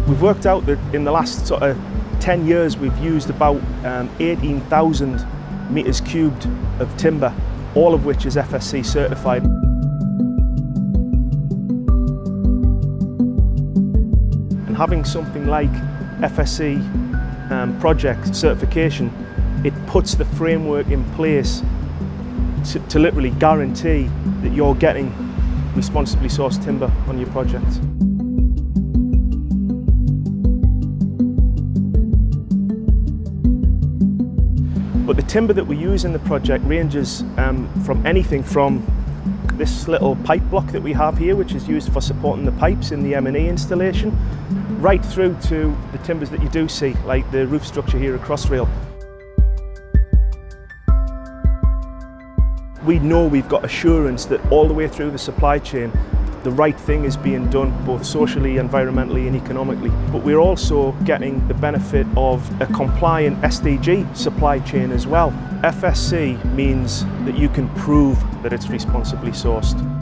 We've worked out that in the last sort of 10 years we've used about 18,000 metres cubed of timber, all of which is FSC certified. And having something like FSC Project Certification, it puts the framework in place to literally guarantee that you're getting responsibly sourced timber on your projects. But the timber that we use in the project ranges from anything from this little pipe block that we have here, which is used for supporting the pipes in the M&E installation, right through to the timbers that you do see, like the roof structure here at Crossrail. We know we've got assurance that all the way through the supply chain the right thing is being done, both socially, environmentally and economically. But we're also getting the benefit of a compliant SDG supply chain as well. FSC means that you can prove that it's responsibly sourced.